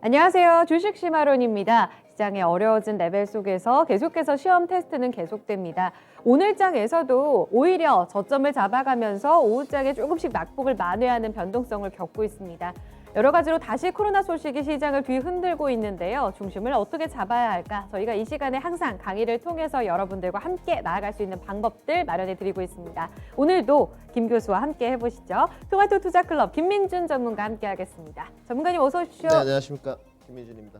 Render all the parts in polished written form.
안녕하세요. 주식 시마론입니다. 시장의 어려워진 레벨 속에서 계속해서 시험 테스트는 계속됩니다. 오늘 장에서도 오히려 저점을 잡아가면서 오후장에 조금씩 낙폭을 만회하는 변동성을 겪고 있습니다. 여러 가지로 다시 코로나 소식이 시장을 뒤흔들고 있는데요. 중심을 어떻게 잡아야 할까? 저희가 이 시간에 항상 강의를 통해서 여러분들과 함께 나아갈 수 있는 방법들 마련해 드리고 있습니다. 오늘도 김 교수와 함께 해보시죠. 토마토 투자클럽 김민준 전문가 함께 하겠습니다. 전문가님 어서 오십시오. 네, 안녕하십니까. 김민준입니다.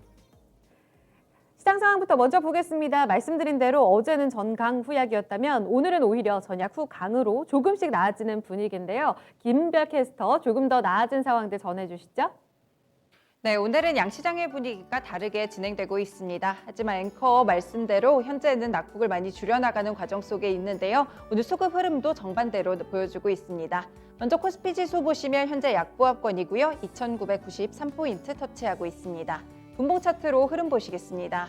시장 상황부터 먼저 보겠습니다. 말씀드린 대로 어제는 전강 후약이었다면 오늘은 오히려 전약 후강으로 조금씩 나아지는 분위기인데요. 김별 캐스터 조금 더 나아진 상황들 전해주시죠. 네, 오늘은 양시장의 분위기가 다르게 진행되고 있습니다. 하지만 앵커 말씀대로 현재는 낙폭을 많이 줄여나가는 과정 속에 있는데요. 오늘 수급 흐름도 정반대로 보여주고 있습니다. 먼저 코스피 지수 보시면 현재 약보합권이고요. 2,993포인트 터치하고 있습니다. 분봉 차트로 흐름 보시겠습니다.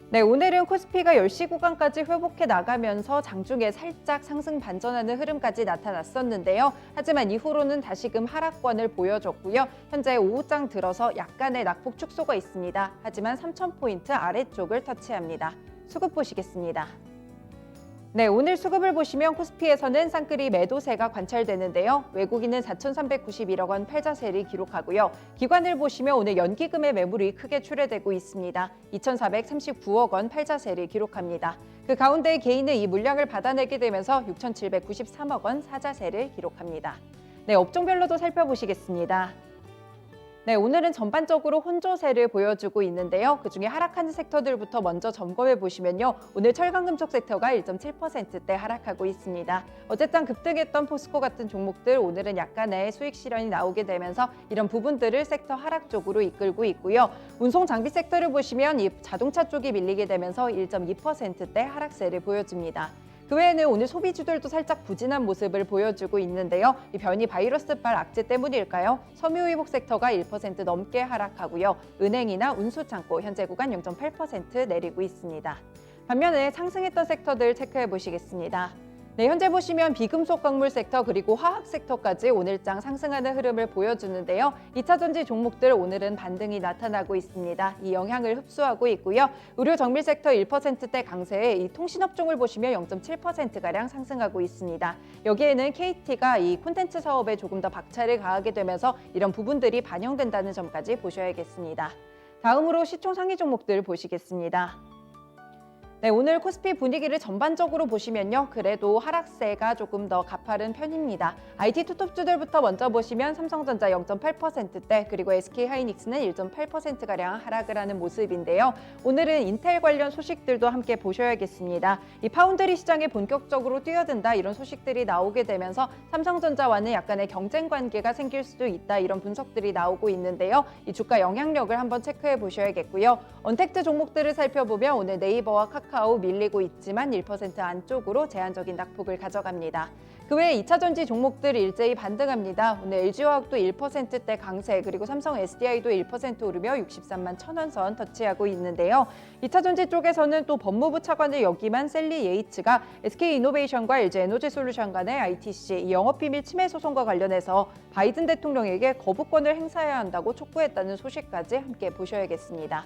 네, 오늘은 코스피가 10시 구간까지 회복해 나가면서 장중에 살짝 상승 반전하는 흐름까지 나타났었는데요. 하지만 이후로는 다시금 하락권을 보여줬고요. 현재 오후장 들어서 약간의 낙폭 축소가 있습니다. 하지만 3,000포인트 아래쪽을 터치합니다. 수급 보시겠습니다. 네, 오늘 수급을 보시면 코스피에서는 쌍끌이 매도세가 관찰되는데요. 외국인은 4,391억 원 팔자세를 기록하고요. 기관을 보시면 오늘 연기금의 매물이 크게 출회되고 있습니다. 2,439억 원 팔자세를 기록합니다. 그 가운데 개인은 이 물량을 받아내게 되면서 6,793억 원 사자세를 기록합니다. 네, 업종별로도 살펴보시겠습니다. 네, 오늘은 전반적으로 혼조세를 보여주고 있는데요. 그중에 하락하는 섹터들부터 먼저 점검해 보시면요. 오늘 철강금속 섹터가 1.7%대 하락하고 있습니다. 어제장 급등했던 포스코 같은 종목들 오늘은 약간의 수익 실현이 나오게 되면서 이런 부분들을 섹터 하락 쪽으로 이끌고 있고요. 운송 장비 섹터를 보시면 이 자동차 쪽이 밀리게 되면서 1.2%대 하락세를 보여줍니다. 그 외에는 오늘 소비주들도 살짝 부진한 모습을 보여주고 있는데요. 이 변이 바이러스발 악재 때문일까요? 섬유유복 섹터가 1% 넘게 하락하고요. 은행이나 운수창고 현재 구간 0.8% 내리고 있습니다. 반면에 상승했던 섹터들 체크해 보시겠습니다. 네, 현재 보시면 비금속 광물 섹터 그리고 화학 섹터까지 오늘장 상승하는 흐름을 보여주는데요. 2차 전지 종목들 오늘은 반등이 나타나고 있습니다. 이 영향을 흡수하고 있고요. 의료 정밀 섹터 1%대 강세에 이 통신업종을 보시면 0.7%가량 상승하고 있습니다. 여기에는 KT가 이 콘텐츠 사업에 조금 더 박차를 가하게 되면서 이런 부분들이 반영된다는 점까지 보셔야겠습니다. 다음으로 시총 상위 종목들 보시겠습니다. 네, 오늘 코스피 분위기를 전반적으로 보시면요. 그래도 하락세가 조금 더 가파른 편입니다. IT 투톱주들부터 먼저 보시면 삼성전자 0.8%대 그리고 SK하이닉스는 1.8%가량 하락을 하는 모습인데요. 오늘은 인텔 관련 소식들도 함께 보셔야겠습니다. 이 파운드리 시장에 본격적으로 뛰어든다 이런 소식들이 나오게 되면서 삼성전자와는 약간의 경쟁 관계가 생길 수도 있다 이런 분석들이 나오고 있는데요. 이 주가 영향력을 한번 체크해 보셔야겠고요. 언택트 종목들을 살펴보면 오늘 네이버와 카카오 밀리고 있지만 1% 안쪽으로 제한적인 낙폭을 가져갑니다. 그 외에 2차 전지 종목들 일제히 반등합니다. 오늘 LG화학도 1%대 강세 그리고 삼성 SDI도 1% 오르며 63만 1,000원 선 터치하고 있는데요. 2차 전지 쪽에서는 또 법무부 차관을 역임한 셀리 예이츠가 SK이노베이션과 LG에너지솔루션 간의 ITC 영업비밀 침해 소송과 관련해서 바이든 대통령에게 거부권을 행사해야 한다고 촉구했다는 소식까지 함께 보셔야겠습니다.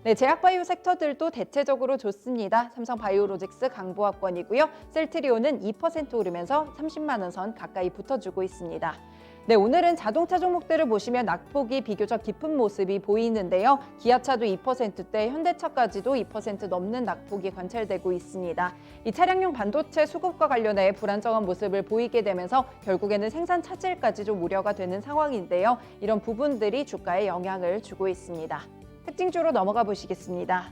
네, 제약바이오 섹터들도 대체적으로 좋습니다. 삼성바이오로직스 강보합권이고요. 셀트리온은 2% 오르면서 30만 원 선 가까이 붙어주고 있습니다. 네, 오늘은 자동차 종목들을 보시면 낙폭이 비교적 깊은 모습이 보이는데요. 기아차도 2%대, 현대차까지도 2% 넘는 낙폭이 관찰되고 있습니다. 이 차량용 반도체 수급과 관련해 불안정한 모습을 보이게 되면서 결국에는 생산 차질까지 좀 우려가 되는 상황인데요. 이런 부분들이 주가에 영향을 주고 있습니다. 특징주로 넘어가 보시겠습니다.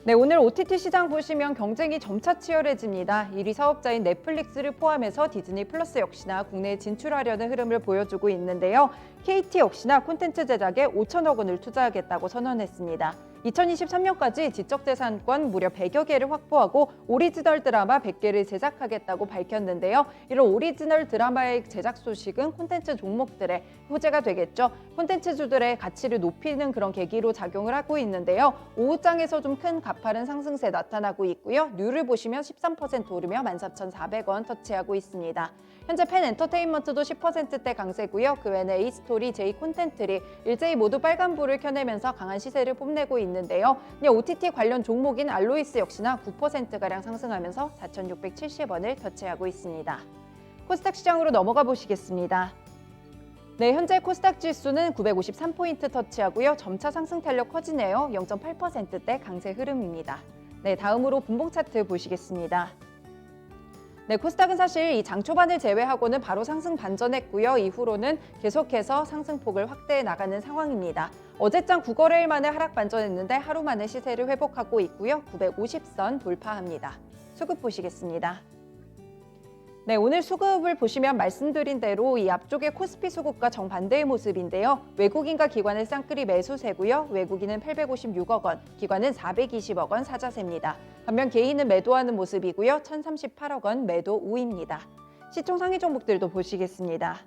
네, 오늘 OTT 시장 보시면 경쟁이 점차 치열해집니다. 1위 사업자인 넷플릭스를 포함해서 디즈니 플러스 역시나 국내에 진출하려는 흐름을 보여주고 있는데요. KT 역시나 콘텐츠 제작에 5천억 원을 투자하겠다고 선언했습니다. 2023년까지 지적재산권 무려 100여 개를 확보하고 오리지널 드라마 100개를 제작하겠다고 밝혔는데요. 이런 오리지널 드라마의 제작 소식은 콘텐츠 종목들의 호재가 되겠죠. 콘텐츠주들의 가치를 높이는 그런 계기로 작용을 하고 있는데요. 오후장에서 좀 큰 가파른 상승세 나타나고 있고요. 뉴를 보시면 13% 오르며 14,400원 터치하고 있습니다. 현재 펜 엔터테인먼트도 10%대 강세고요. 그 외에는 A스토리, J콘텐트리 일제히 모두 빨간불을 켜내면서 강한 시세를 뽐내고 있는데요. OTT 관련 종목인 알로이스 역시나 9%가량 상승하면서 4,670원을 터치하고 있습니다. 코스닥 시장으로 넘어가 보시겠습니다. 네, 현재 코스닥 지수는 953포인트 터치하고요. 점차 상승 탄력 커지네요. 0.8%대 강세 흐름입니다. 네, 다음으로 분봉 차트 보시겠습니다. 네, 코스닥은 사실 이 장 초반을 제외하고는 바로 상승 반전했고요. 이후로는 계속해서 상승폭을 확대해 나가는 상황입니다. 어제장 9거래일 만에 하락 반전했는데 하루 만에 시세를 회복하고 있고요. 950선 돌파합니다. 수급 보시겠습니다. 네, 오늘 수급을 보시면 말씀드린 대로 이 앞쪽의 코스피 수급과 정반대의 모습인데요. 외국인과 기관의 쌍끌이 매수세고요. 외국인은 856억 원, 기관은 420억 원 사자세입니다. 반면 개인은 매도하는 모습이고요. 1038억 원 매도 우입니다. 시총 상위 종목들도 보시겠습니다.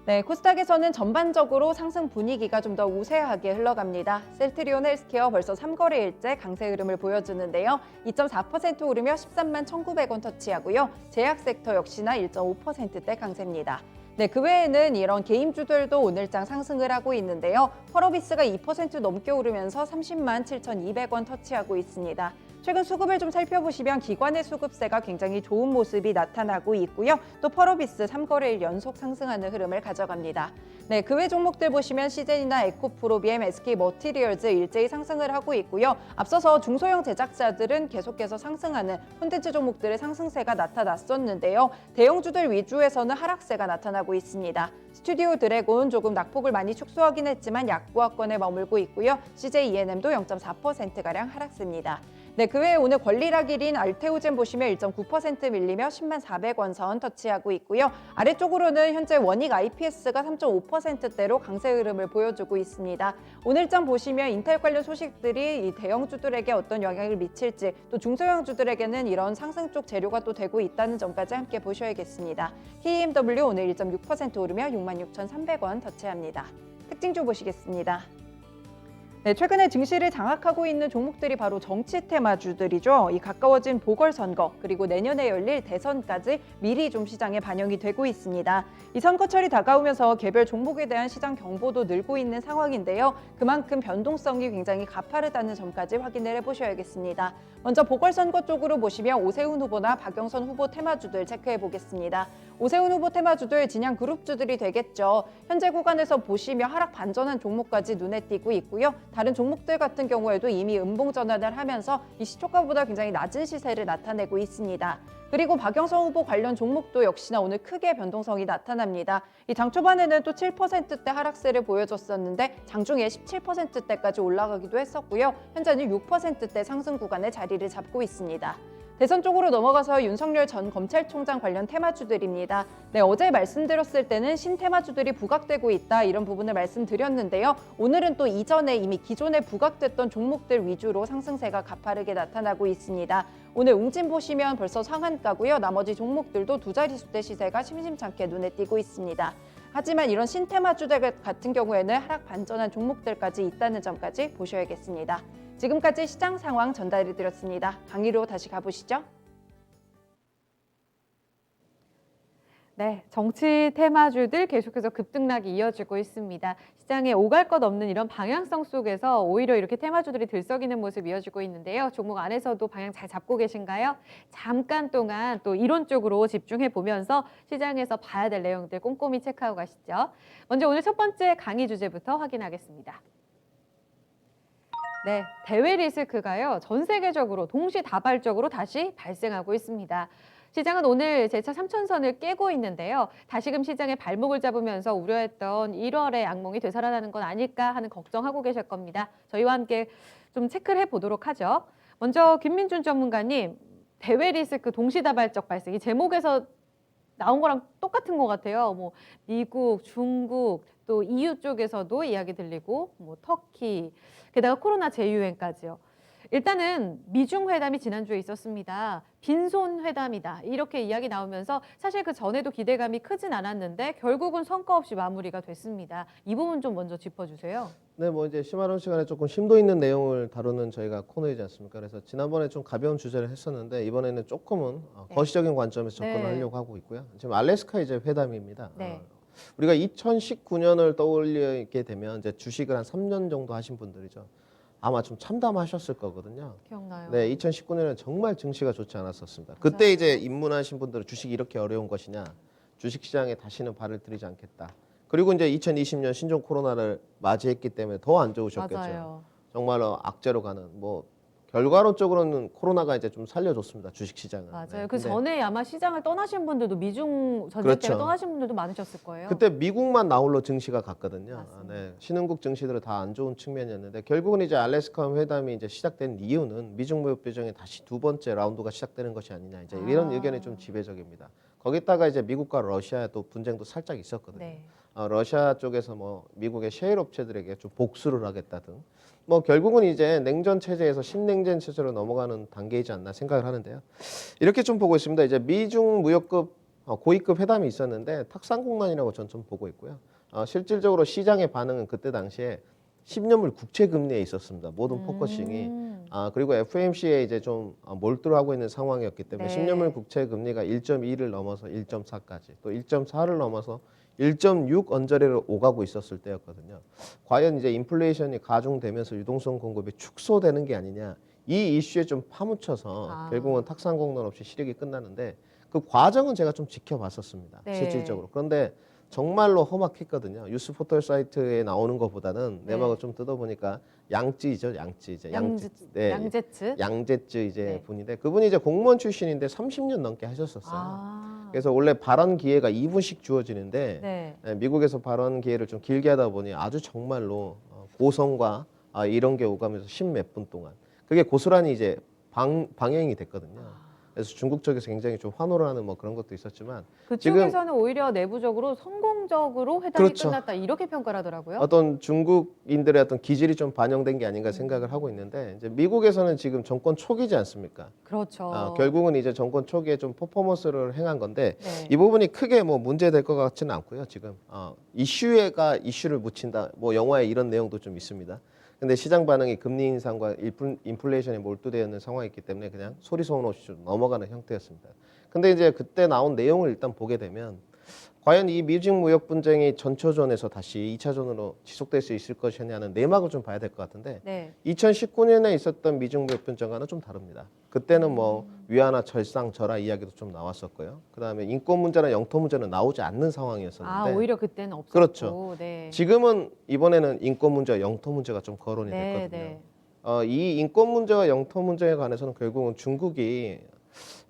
네, 코스닥에서는 전반적으로 상승 분위기가 좀 더 우세하게 흘러갑니다. 셀트리온 헬스케어 벌써 3거래일째 강세 흐름을 보여주는데요. 2.4% 오르며 13만 1,900원 터치하고요. 제약 섹터 역시나 1.5%대 강세입니다. 네, 그 외에는 이런 개인주들도 오늘장 상승을 하고 있는데요. 펄어비스가 2% 넘게 오르면서 30만 7,200원 터치하고 있습니다. 최근 수급을 좀 살펴보시면 기관의 수급세가 굉장히 좋은 모습이 나타나고 있고요. 또 펄어비스 3거래일 연속 상승하는 흐름을 가져갑니다. 네, 그 외 종목들 보시면 시젠이나 에코프로비엠, SK머티리얼즈 일제히 상승을 하고 있고요. 앞서서 중소형 제작자들은 계속해서 상승하는 콘텐츠 종목들의 상승세가 나타났었는데요. 대형주들 위주에서는 하락세가 나타나고 있습니다. 스튜디오 드래곤 조금 낙폭을 많이 축소하긴 했지만 약보합권에 머물고 있고요. CJ ENM도 0.4%가량 하락세입니다. 네, 그 외에 오늘 권리락 1인 알테오젠 보시면 1.9% 밀리며 10만 400원 선 터치하고 있고요. 아래쪽으로는 현재 원익 IPS가 3.5%대로 강세 흐름을 보여주고 있습니다. 오늘장 보시면 인텔 관련 소식들이 이 대형주들에게 어떤 영향을 미칠지 또 중소형주들에게는 이런 상승 쪽 재료가 또 되고 있다는 점까지 함께 보셔야겠습니다. KMW 오늘 1.6% 오르며 66,300원 터치합니다. 특징주 보시겠습니다. 네, 최근에 증시를 장악하고 있는 종목들이 바로 정치 테마주들이죠. 이 가까워진 보궐선거 그리고 내년에 열릴 대선까지 미리 좀 시장에 반영이 되고 있습니다. 이 선거철이 다가오면서 개별 종목에 대한 시장 경보도 늘고 있는 상황인데요. 그만큼 변동성이 굉장히 가파르다는 점까지 확인을 해보셔야겠습니다. 먼저 보궐선거 쪽으로 보시면 오세훈 후보나 박영선 후보 테마주들 체크해 보겠습니다. 오세훈 후보 테마주들 진양 그룹주들이 되겠죠. 현재 구간에서 보시면 하락 반전한 종목까지 눈에 띄고 있고요. 다른 종목들 같은 경우에도 이미 음봉 전환을 하면서 이 시초가보다 굉장히 낮은 시세를 나타내고 있습니다. 그리고 박영선 후보 관련 종목도 역시나 오늘 크게 변동성이 나타납니다. 이 장 초반에는 또 7%대 하락세를 보여줬었는데 장중에 17%대까지 올라가기도 했었고요. 현재는 6%대 상승 구간에 자리를 잡고 있습니다. 대선 쪽으로 넘어가서 윤석열 전 검찰총장 관련 테마주들입니다. 네, 어제 말씀드렸을 때는 신테마주들이 부각되고 있다 이런 부분을 말씀드렸는데요. 오늘은 또 이전에 이미 기존에 부각됐던 종목들 위주로 상승세가 가파르게 나타나고 있습니다. 오늘 웅진 보시면 벌써 상한가고요. 나머지 종목들도 두 자릿수대 시세가 심심찮게 눈에 띄고 있습니다. 하지만 이런 신테마주들 같은 경우에는 하락 반전한 종목들까지 있다는 점까지 보셔야겠습니다. 지금까지 시장 상황 전달해드렸습니다. 강의로 다시 가보시죠. 네, 정치 테마주들 계속해서 급등락이 이어지고 있습니다. 시장에 오갈 것 없는 이런 방향성 속에서 오히려 이렇게 테마주들이 들썩이는 모습 이어지고 있는데요. 종목 안에서도 방향 잘 잡고 계신가요? 잠깐 동안 또 이론 쪽으로 집중해 보면서 시장에서 봐야 될 내용들 꼼꼼히 체크하고 가시죠. 먼저 오늘 첫 번째 강의 주제부터 확인하겠습니다. 네, 대외 리스크가요. 전 세계적으로 동시다발적으로 다시 발생하고 있습니다. 시장은 오늘 재차 3천선을 깨고 있는데요. 다시금 시장에 발목을 잡으면서 우려했던 1월의 악몽이 되살아나는 건 아닐까 하는 걱정하고 계실 겁니다. 저희와 함께 좀 체크를 해보도록 하죠. 먼저 김민준 전문가님, 대외 리스크 동시다발적 발생, 이 제목에서 나온 거랑 똑같은 것 같아요. 뭐 미국, 중국, 또 EU 쪽에서도 이야기 들리고 뭐 터키, 게다가 코로나 재유행까지요. 일단은 미중 회담이 지난주에 있었습니다. 빈손 회담이다. 이렇게 이야기 나오면서 사실 그 전에도 기대감이 크진 않았는데 결국은 성과 없이 마무리가 됐습니다. 이 부분 좀 먼저 짚어주세요. 네, 뭐 이제 심화론 시간에 조금 심도 있는 내용을 다루는 저희가 코너이지 않습니까? 그래서 지난번에 좀 가벼운 주제를 했었는데 이번에는 조금은 네. 거시적인 관점에서 접근을 네. 하려고 하고 있고요. 지금 알래스카 이제 회담입니다. 네. 우리가 2019년을 떠올리게 되면 이제 주식을 한 3년 정도 하신 분들이죠. 아마 좀 참담하셨을 거거든요. 기억나요? 네, 2019년에는 정말 증시가 좋지 않았었습니다. 그때 이제 입문하신 분들은 주식이 이렇게 어려운 것이냐, 주식시장에 다시는 발을 들이지 않겠다. 그리고 이제 2020년 신종 코로나를 맞이했기 때문에 더 안 좋으셨겠죠. 맞아요. 정말로 악재로 가는 뭐 결과론적으로는 코로나가 이제 좀 살려줬습니다. 주식시장은. 맞아요. 네, 그 근데 전에 아마 시장을 떠나신 분들도 미중 전쟁 그렇죠. 때문에 떠나신 분들도 많으셨을 거예요. 그때 미국만 나홀로 증시가 갔거든요. 맞습니다. 네, 신흥국 증시들은 다 안 좋은 측면이었는데 결국은 이제 알래스카 회담이 이제 시작된 이유는 미중 무역 비정의 다시 두 번째 라운드가 시작되는 것이 아니냐 이제 이런 의견이 좀 지배적입니다. 거기다가 이제 미국과 러시아의 또 분쟁도 살짝 있었거든요. 네. 러시아 쪽에서 뭐 미국의 셰일 업체들에게 좀 복수를 하겠다든 뭐 결국은 이제 냉전 체제에서 신냉전 체제로 넘어가는 단계이지 않나 생각을 하는데요. 이렇게 좀 보고 있습니다. 이제 미중 무역급 고위급 회담이 있었는데 탁상공론이라고 전 좀 보고 있고요. 실질적으로 시장의 반응은 그때 당시에 10년물 국채 금리에 있었습니다. 모든 포커싱이. 그리고 FOMC에 이제 좀 몰두를 하고 있는 상황이었기 때문에 네. 10년물 국채 금리가 1.2를 넘어서 1.4까지 또 1.4를 넘어서 1.6 언저리를 오가고 있었을 때였거든요. 과연 이제 인플레이션이 가중되면서 유동성 공급이 축소되는 게 아니냐 이 이슈에 좀 파묻혀서 결국은 탁상공론 없이 실익이 끝나는데 그 과정은 제가 좀 지켜봤었습니다. 네. 실질적으로. 그런데 정말로 험악했거든요. 뉴스 포털 사이트에 나오는 것보다는 네. 내막을 좀 뜯어보니까 양쯔이죠, 양쯔 이제 네, 양제츠. 양제츠 이제 네. 분인데 그분이 이제 공무원 출신인데 30년 넘게 하셨었어요. 그래서 원래 발언 기회가 2분씩 주어지는데 네. 미국에서 발언 기회를 좀 길게 하다 보니 아주 정말로 고성과 이런 게 오가면서 10몇 분 동안 그게 고스란히 이제 방영이 됐거든요. 그래서 중국 쪽에서 굉장히 좀 환호를 하는 뭐 그런 것도 있었지만 그쪽에서는 오히려 내부적으로 성공적으로 회담이 그렇죠. 끝났다 이렇게 평가를 하더라고요. 어떤 중국인들의 어떤 기질이 좀 반영된 게 아닌가 생각을 하고 있는데 이제 미국에서는 지금 정권 초기지 않습니까? 그렇죠. 결국은 이제 정권 초기에 좀 퍼포먼스를 행한 건데 네. 이 부분이 크게 뭐 문제될 것 같지는 않고요. 지금 이슈가 이슈를 묻힌다. 뭐 영화에 이런 내용도 좀 있습니다. 근데 시장 반응이 금리 인상과 인플레이션에 몰두되어 있는 상황이기 때문에 그냥 소리 소문 없이 좀 넘어가는 형태였습니다. 근데 이제 그때 나온 내용을 일단 보게 되면 과연 이 미중 무역 분쟁이 전초전에서 다시 2차전으로 지속될 수 있을 것이냐는 내막을 좀 봐야 될 것 같은데 네. 2019년에 있었던 미중 무역 분쟁과는 좀 다릅니다. 그때는 뭐 위안화 절상절하 이야기도 좀 나왔었고요. 그다음에 인권 문제나 영토 문제는 나오지 않는 상황이었었는데 오히려 그때는 없었고. 그렇죠. 네. 지금은 이번에는 인권 문제와 영토 문제가 좀 거론이 네, 됐거든요. 네. 이 인권 문제와 영토 문제에 관해서는 결국은 중국이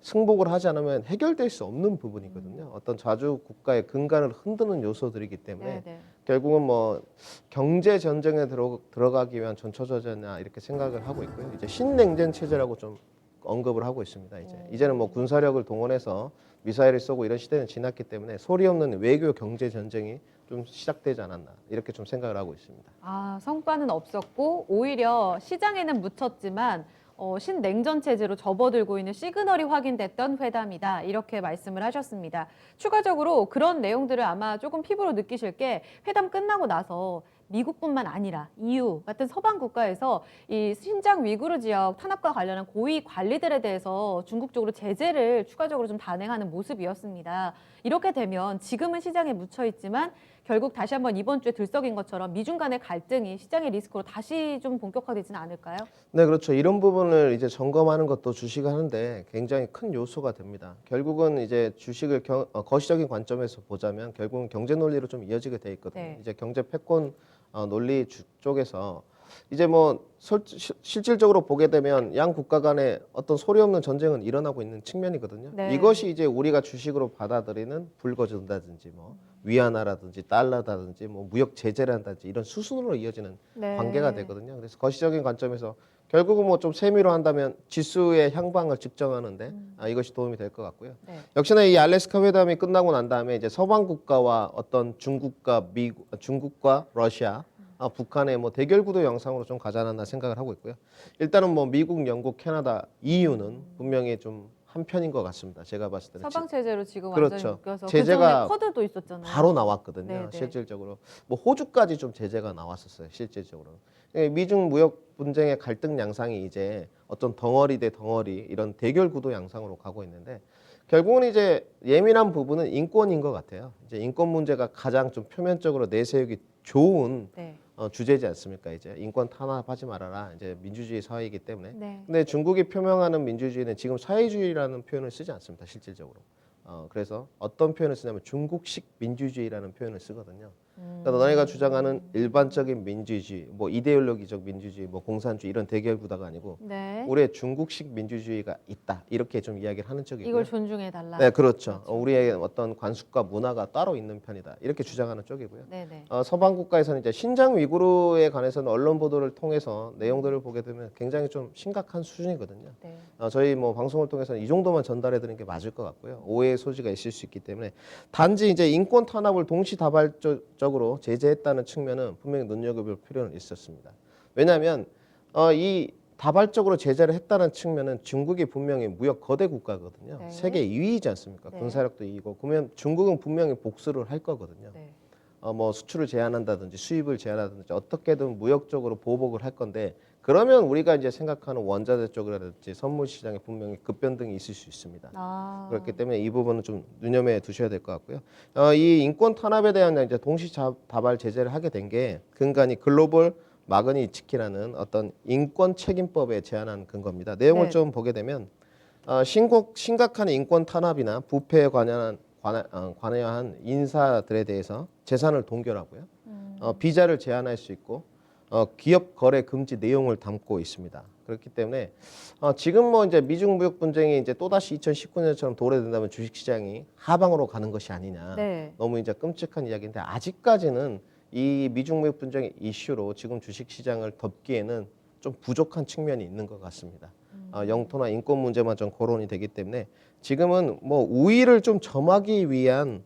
승복을 하지 않으면 해결될 수 없는 부분이거든요. 어떤 자주 국가의 근간을 흔드는 요소들이기 때문에 네, 네. 결국은 뭐 경제 전쟁에 들어가기 위한 전초전이냐 이렇게 생각을 하고 있고요. 이제 신냉전 체제라고 좀 언급을 하고 있습니다. 이제는 뭐 군사력을 동원해서 미사일을 쏘고 이런 시대는 지났기 때문에 소리 없는 외교 경제 전쟁이 좀 시작되지 않았나 이렇게 좀 생각을 하고 있습니다. 성과는 없었고 오히려 시장에는 묻혔지만 신냉전 체제로 접어들고 있는 시그널이 확인됐던 회담이다. 이렇게 말씀을 하셨습니다. 추가적으로 그런 내용들을 아마 조금 피부로 느끼실 게 회담 끝나고 나서 미국뿐만 아니라 EU 같은 서방 국가에서 이 신장 위구르 지역 탄압과 관련한 고위 관리들에 대해서 중국 쪽으로 제재를 추가적으로 좀 단행하는 모습이었습니다. 이렇게 되면 지금은 시장에 묻혀 있지만 결국 다시 한번 이번 주에 들썩인 것처럼 미중 간의 갈등이 시장의 리스크로 다시 좀 본격화되지는 않을까요? 네, 그렇죠. 이런 부분을 이제 점검하는 것도 주식을 하는데 굉장히 큰 요소가 됩니다. 결국은 이제 주식을 거시적인 관점에서 보자면 결국은 경제 논리로 좀 이어지게 돼 있거든요. 네. 이제 경제 패권 논리 쪽에서 이제 뭐 실질적으로 보게 되면 양 국가 간에 어떤 소리 없는 전쟁은 일어나고 있는 측면이거든요. 네. 이것이 이제 우리가 주식으로 받아들이는 불거진다든지 뭐 위안화라든지 달러라든지 뭐 무역 제재를 한다든지 이런 수순으로 이어지는 네. 관계가 되거든요. 그래서 거시적인 관점에서 결국은 뭐 좀 세미로 한다면 지수의 향방을 측정하는데 이것이 도움이 될 것 같고요. 네. 역시나 이 알래스카 회담이 끝나고 난 다음에 이제 서방 국가와 어떤 중국과 러시아, 북한의 뭐 대결 구도 양상으로 좀 가지 않았나 생각을 하고 있고요. 일단은 뭐 미국, 영국, 캐나다, EU는 분명히 좀 한편인 것 같습니다. 제가 봤을 때는 서방 체제로 지금 그렇죠. 완전히 묶여서 제재가 그전에 쿼드도 있었잖아요. 바로 나왔거든요. 네네. 실질적으로 뭐 호주까지 좀 제재가 나왔었어요. 실질적으로 미중 무역 분쟁의 갈등 양상이 이제 어떤 덩어리 대 덩어리 이런 대결 구도 양상으로 가고 있는데 결국은 이제 예민한 부분은 인권인 것 같아요. 이제 인권 문제가 가장 좀 표면적으로 내세우기 좋은 네. 주제지 않습니까? 이제 인권 탄압하지 말아라. 이제 민주주의 사회이기 때문에. 네. 근데 중국이 표명하는 민주주의는 지금 사회주의라는 표현을 쓰지 않습니다. 실질적으로. 그래서 어떤 표현을 쓰냐면 중국식 민주주의라는 표현을 쓰거든요. 그러니까 너네가 주장하는 일반적인 민주주의, 뭐 이데올로기적 민주주의, 뭐 공산주의 이런 대결 구도가 아니고 네. 우리의 중국식 민주주의가 있다. 이렇게 좀 이야기를 하는 쪽이고요. 이걸 존중해 달라. 네, 그렇죠. 우리의 어떤 관습과 문화가 따로 있는 편이다. 이렇게 주장하는 쪽이고요. 네네. 서방 국가에서는 이제 신장 위구르에 관해서는 언론 보도를 통해서 내용들을 보게 되면 굉장히 좀 심각한 수준이거든요. 네. 저희 뭐 방송을 통해서는 이 정도만 전달해 드리는 게 맞을 것 같고요. 오해의 소지가 있을 수 있기 때문에 단지 이제 인권 탄압을 동시다발적으로 제재했다는 측면은 분명히 눈여겨볼 필요는 있었습니다. 왜냐하면 이 다발적으로 제재를 했다는 측면은 중국이 분명히 무역 거대 국가거든요. 네. 세계 2위이지 않습니까? 네. 군사력도 2위고 그러면 중국은 분명히 복수를 할 거거든요. 네. 뭐 수출을 제한한다든지 수입을 제한하든지 어떻게든 무역적으로 보복을 할 건데 그러면 우리가 이제 생각하는 원자재 쪽이라든지 선물 시장에 분명히 급변동이 있을 수 있습니다. 그렇기 때문에 이 부분은 좀 눈여겨 두셔야 될 것 같고요. 이 인권 탄압에 대한 이제 동시다발 제재를 하게 된 게 근간이 글로벌 마그니츠키라는 어떤 인권 책임법에 제안한 근거입니다. 내용을 네. 좀 보게 되면 심각한 인권 탄압이나 부패에 관여한 인사들에 대해서 재산을 동결하고요. 비자를 제한할 수 있고 기업 거래 금지 내용을 담고 있습니다. 그렇기 때문에 지금 뭐 이제 미중 무역 분쟁이 이제 또다시 2019년처럼 도래된다면 주식시장이 하방으로 가는 것이 아니냐. 네. 너무 이제 끔찍한 이야기인데 아직까지는 이 미중 무역 분쟁의 이슈로 지금 주식시장을 덮기에는 좀 부족한 측면이 있는 것 같습니다. 영토나 인권 문제만 좀 거론이 되기 때문에 지금은 뭐 우위를 좀 점하기 위한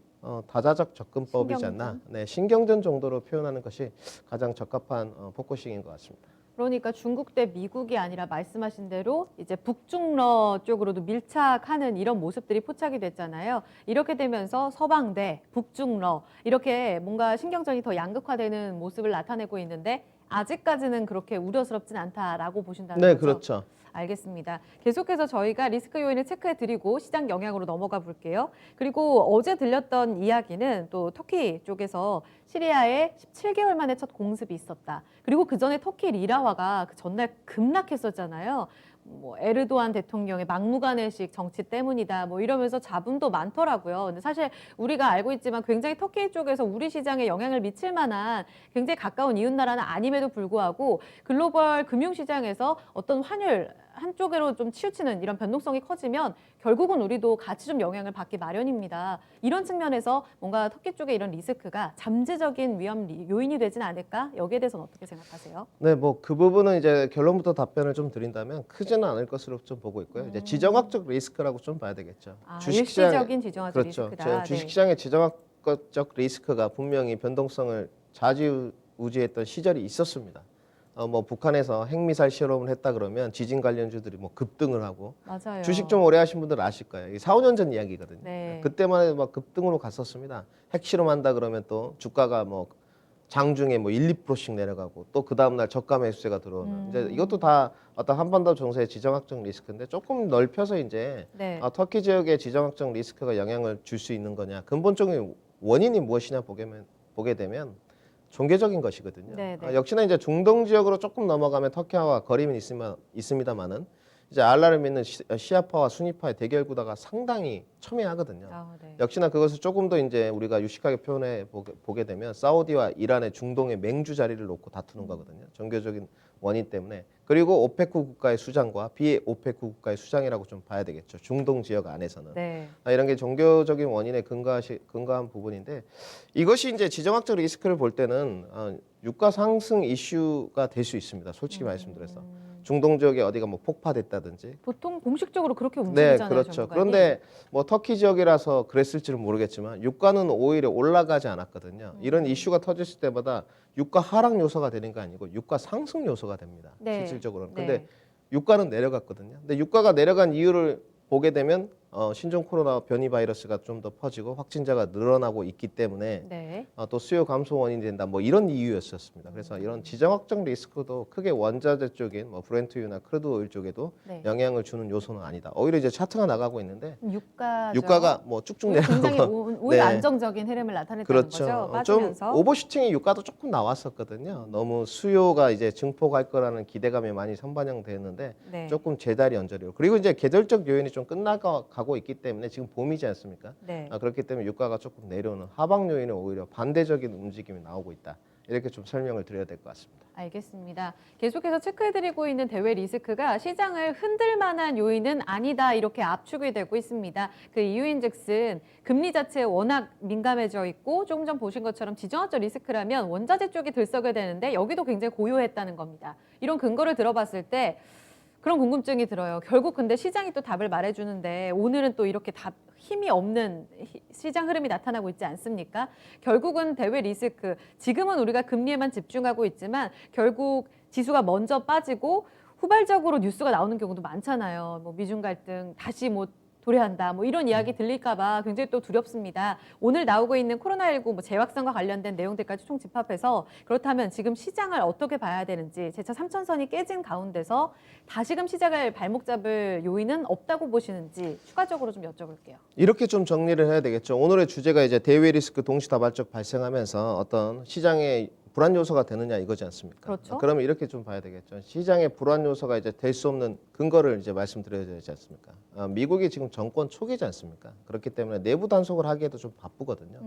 다자적 접근법이지 않나. 신경전? 네, 신경전 정도로 표현하는 것이 가장 적합한 포커싱인 것 같습니다. 그러니까 중국 대 미국이 아니라 말씀하신 대로 이제 북중러 쪽으로도 밀착하는 이런 모습들이 포착이 됐잖아요. 이렇게 되면서 서방 대 북중러 이렇게 뭔가 신경전이 더 양극화되는 모습을 나타내고 있는데 아직까지는 그렇게 우려스럽진 않다라고 보신다는 네, 거죠? 그렇죠. 알겠습니다. 계속해서 저희가 리스크 요인을 체크해드리고 시장 영향으로 넘어가 볼게요. 그리고 어제 들렸던 이야기는 또 터키 쪽에서 시리아에 17개월 만에 첫 공습이 있었다. 그리고 그 전에 터키 리라화가 그 전날 급락했었잖아요. 뭐 에르도안 대통령의 막무가내식 정치 때문이다. 뭐 이러면서 잡음도 많더라고요. 근데 사실 우리가 알고 있지만 굉장히 터키 쪽에서 우리 시장에 영향을 미칠 만한 굉장히 가까운 이웃 나라는 아님에도 불구하고 글로벌 금융시장에서 어떤 환율 한쪽으로 좀 치우치는 이런 변동성이 커지면 결국은 우리도 같이 좀 영향을 받기 마련입니다. 이런 측면에서 뭔가 터키 쪽의 이런 리스크가 잠재적인 위험 요인이 되진 않을까? 여기에 대해서는 어떻게 생각하세요? 네, 뭐 그 부분은 이제 결론부터 답변을 좀 드린다면 크지는 않을 것으로 좀 보고 있고요. 이제 지정학적 리스크라고 좀 봐야 되겠죠. 일시적인 지정학적 그렇죠. 리스크다. 주식시장의 지정학적 리스크가 분명히 변동성을 좌지우지했던 시절이 있었습니다. 뭐 북한에서 핵미사일 실험을 했다 그러면 지진 관련주들이 뭐 급등을 하고 맞아요. 주식 좀 오래 하신 분들 아실 거예요. 이게 4, 5년 전 이야기거든요. 네. 그때만 해도 막 급등으로 갔었습니다. 핵 실험한다 그러면 또 주가가 뭐 장중에 뭐 1, 2%씩 내려가고 또 그 다음 날 저가 매수세가 들어오는 이제 이것도 다 어떤 한반도 정세의 지정학적 리스크인데 조금 넓혀서 이제 네. 터키 지역의 지정학적 리스크가 영향을 줄 수 있는 거냐 근본적인 원인이 무엇이냐 보게 되면 종교적인 것이거든요. 네, 네. 역시나 이제 중동 지역으로 조금 넘어가면 터키와 거리는 있습니다만은 이제 알라를 믿는 시아파와 수니파의 대결 구도가 상당히 첨예하거든요. 네. 역시나 그것을 조금 더 이제 우리가 유식하게 표현해 보게 되면 사우디와 이란의 중동의 맹주 자리를 놓고 다투는 거거든요. 종교적인 원인 때문에. 그리고 오페크 국가의 수장과 비오페크 국가의 수장이라고 좀 봐야 되겠죠. 중동 지역 안에서는. 네. 이런 게 종교적인 원인에 근거한 부분인데 이것이 이제 지정학적 리스크를 볼 때는 유가 상승 이슈가 될 수 있습니다. 솔직히 말씀드려서. 중동 지역에 어디가 뭐 폭파됐다든지. 보통 공식적으로 그렇게 네, 움직이잖아요. 그렇죠. 전문가님. 그런데 뭐 터키 지역이라서 그랬을지는 모르겠지만 유가는 오히려 올라가지 않았거든요. 이런 이슈가 터졌을 때마다 유가 하락 요소가 되는 게 아니고 유가 상승 요소가 됩니다. 네. 실질적으로는. 네. 근데 유가는 내려갔거든요. 근데 유가가 내려간 이유를 보게 되면 신종 코로나 변이 바이러스가 좀 더 퍼지고 확진자가 늘어나고 있기 때문에 네. 또 수요 감소 원인이 된다. 뭐 이런 이유였었습니다. 그래서 이런 지정 확정 리스크도 크게 원자재 쪽인 뭐 브렌트유나 크루드 오일 쪽에도 네. 영향을 주는 요소는 아니다. 오히려 이제 차트가 나가고 있는데 유가가 뭐 쭉쭉 굉장히 내려가고 오히려 네. 안정적인 흐름을 나타냈다는 그렇죠. 거죠. 좀 빠지면서. 오버슈팅의 유가도 조금 나왔었거든요. 너무 수요가 이제 증폭할 거라는 기대감이 많이 선반영됐는데 네. 조금 제자리 언저리로. 그리고 이제 계절적 요인이 좀 끝나가고 있기 때문에 지금 봄이지 않습니까? 네. 그렇기 때문에 유가가 조금 내려오는 하방 요인은 오히려 반대적인 움직임이 나오고 있다. 이렇게 좀 설명을 드려야 될 것 같습니다. 알겠습니다. 계속해서 체크해드리고 있는 대외 리스크가 시장을 흔들 만한 요인은 아니다 이렇게 압축이 되고 있습니다. 그 이유인즉슨 금리 자체에 워낙 민감해져 있고 조금 전 보신 것처럼 지정학적 리스크라면 원자재 쪽이 들썩여야 되는데 여기도 굉장히 고요했다는 겁니다. 이런 근거를 들어봤을 때 그런 궁금증이 들어요. 결국 근데 시장이 또 답을 말해주는데 오늘은 또 이렇게 힘이 없는 시장 흐름이 나타나고 있지 않습니까? 결국은 대외 리스크, 지금은 우리가 금리에만 집중하고 있지만 결국 지수가 먼저 빠지고 후발적으로 뉴스가 나오는 경우도 많잖아요. 뭐 미중 갈등 다시 뭐 도래한다. 뭐 이런 이야기 들릴까 봐 굉장히 또 두렵습니다. 오늘 나오고 있는 코로나19 뭐 재확산과 관련된 내용들까지 총 집합해서 그렇다면 지금 시장을 어떻게 봐야 되는지 재차 3천선이 깨진 가운데서 다시금 시장을 발목 잡을 요인은 없다고 보시는지 추가적으로 좀 여쭤볼게요. 이렇게 좀 정리를 해야 되겠죠. 오늘의 주제가 이제 대외 리스크 동시다발적 발생하면서 어떤 시장의 불안 요소가 되느냐 이거지 않습니까? 그렇죠. 그러면 이렇게 좀 봐야 되겠죠. 시장의 불안 요소가 이제 될 수 없는 근거를 이제 말씀드려야 되지 않습니까? 미국이 지금 정권 초기지 않습니까? 그렇기 때문에 내부 단속을 하기에도 좀 바쁘거든요.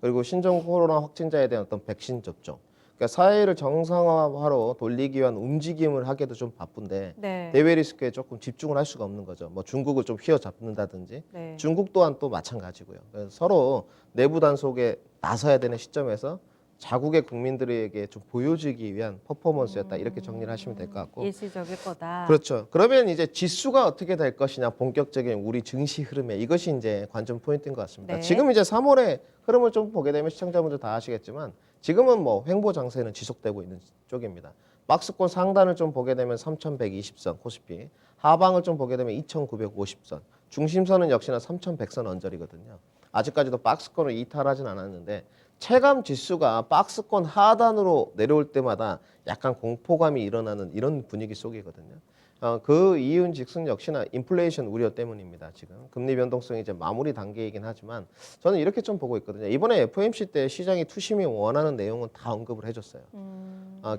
그리고 신종 코로나 확진자에 대한 어떤 백신 접종, 그러니까 사회를 정상화로 돌리기 위한 움직임을 하기에도 좀 바쁜데 네. 대외 리스크에 조금 집중을 할 수가 없는 거죠. 뭐 중국을 좀 휘어잡는다든지 네. 중국 또한 또 마찬가지고요. 그래서 서로 내부 단속에 나서야 되는 시점에서 자국의 국민들에게 좀 보여주기 위한 퍼포먼스였다. 이렇게 정리를 하시면 될 것 같고. 일시적일 거다. 그렇죠. 그러면 이제 지수가 어떻게 될 것이냐, 본격적인 우리 증시 흐름에 이것이 이제 관전 포인트인 것 같습니다. 네. 지금 이제 3월의 흐름을 좀 보게 되면 시청자분들 다 아시겠지만 지금은 뭐 횡보 장세는 지속되고 있는 쪽입니다. 박스권 상단을 좀 보게 되면 3,120선 코스피, 하방을 좀 보게 되면 2,950선, 중심선은 역시나 3,100선 언저리거든요. 아직까지도 박스권을 이탈하진 않았는데 체감 지수가 박스권 하단으로 내려올 때마다 약간 공포감이 일어나는 이런 분위기 속이거든요. 그 이유는 즉슨 역시나 인플레이션 우려 때문입니다. 지금 금리 변동성이 이제 마무리 단계이긴 하지만 저는 이렇게 좀 보고 있거든요. 이번에 FOMC 때 시장이 투심이 원하는 내용은 다 언급을 해줬어요.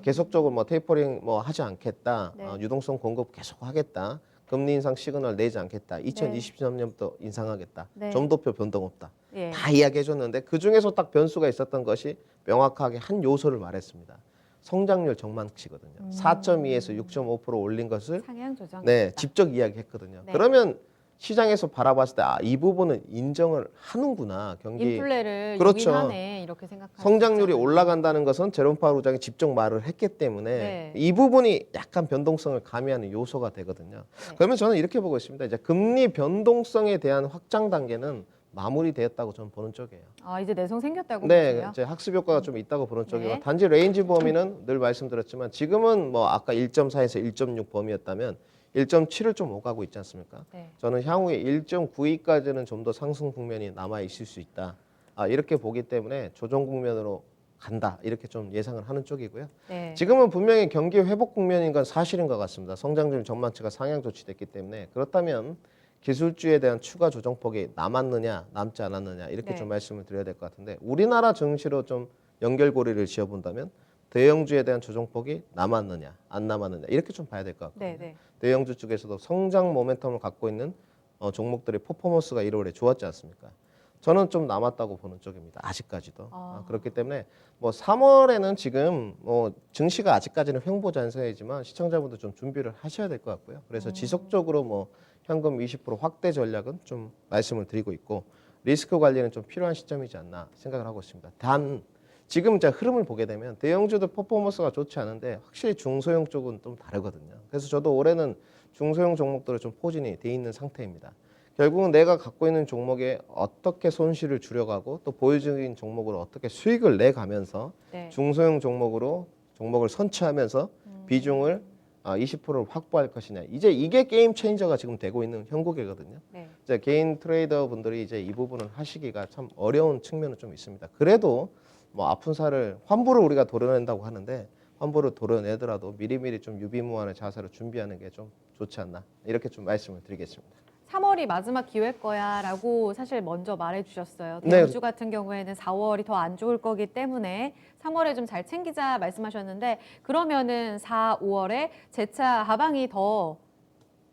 계속적으로 뭐 테이퍼링 뭐 하지 않겠다, 네. 유동성 공급 계속 하겠다, 금리 인상 시그널 내지 않겠다, 2023년부터 인상하겠다, 네. 점도표 변동 없다. 예. 다 이야기해줬는데 그 중에서 딱 변수가 있었던 것이 명확하게 한 요소를 말했습니다. 성장률 전망치거든요. 4.2에서 6.5% 올린 것을 상향 조정. 네, 직접 이야기했거든요. 네. 그러면 시장에서 바라봤을 때 이 부분은 인정을 하는구나. 경기 인플레를 그렇죠. 용인하네 이렇게 생각하죠. 성장률이 올라간다는 것은 제롬 파월 의장이 직접 말을 했기 때문에 네. 이 부분이 약간 변동성을 가미하는 요소가 되거든요. 네. 그러면 저는 이렇게 보고 있습니다. 이제 금리 변동성에 대한 확장 단계는 마무리되었다고 저는 보는 쪽이에요. 아 이제 내성 생겼다고 네, 보세요? 이제 학습 효과가 좀 있다고 보는 쪽이고 네. 단지 레인지 범위는 늘 말씀드렸지만 지금은 뭐 아까 1.4에서 1.6 범위였다면 1.7을 좀 오가고 있지 않습니까? 네. 저는 향후에 1.92까지는 좀 더 상승 국면이 남아 있을 수 있다. 이렇게 보기 때문에 조정 국면으로 간다. 이렇게 좀 예상을 하는 쪽이고요. 네. 지금은 분명히 경기 회복 국면인 건 사실인 것 같습니다. 성장률 전망치가 상향 조치됐기 때문에 그렇다면 기술주에 대한 추가 조정폭이 남았느냐 남지 않았느냐 이렇게 네. 좀 말씀을 드려야 될 것 같은데 우리나라 증시로 좀 연결고리를 지어본다면 대형주에 대한 조정폭이 남았느냐 안 남았느냐 이렇게 좀 봐야 될 것 같거든요. 네, 네. 대형주 쪽에서도 성장 모멘텀을 갖고 있는 종목들의 퍼포먼스가 1월에 좋았지 않습니까? 저는 좀 남았다고 보는 쪽입니다. 아직까지도. 그렇기 때문에 뭐 3월에는 지금 뭐 증시가 아직까지는 횡보 잔세이지만 시청자분들 좀 준비를 하셔야 될 것 같고요. 그래서 지속적으로 뭐 현금 20% 확대 전략은 좀 말씀을 드리고 있고 리스크 관리는 좀 필요한 시점이지 않나 생각을 하고 있습니다. 단 지금 이제 흐름을 보게 되면 대형주도 퍼포먼스가 좋지 않은데 확실히 중소형 쪽은 좀 다르거든요. 그래서 저도 올해는 중소형 종목들을 좀 포진이 돼 있는 상태입니다. 결국은 내가 갖고 있는 종목에 어떻게 손실을 줄여가고 또 보유적인 종목으로 어떻게 수익을 내가면서 네. 중소형 종목을 선취하면서 비중을 20%를 확보할 것이냐. 이제 이게 게임 체인저가 지금 되고 있는 형국이거든요. 네. 이제 개인 트레이더 분들이 이제 이 부분을 하시기가 참 어려운 측면은 좀 있습니다. 그래도 뭐 아픈 살을 환부를 우리가 도려낸다고 하는데 환부를 도려내더라도 미리미리 좀 유비무환의 자세로 준비하는 게 좀 좋지 않나 이렇게 좀 말씀을 드리겠습니다. 3월이 마지막 기회일 거야라고 사실 먼저 말해주셨어요. 네. 대형주 같은 경우에는 4월이 더 안 좋을 거기 때문에 3월에 좀 잘 챙기자 말씀하셨는데 그러면은 4, 5월에 재차 하방이 더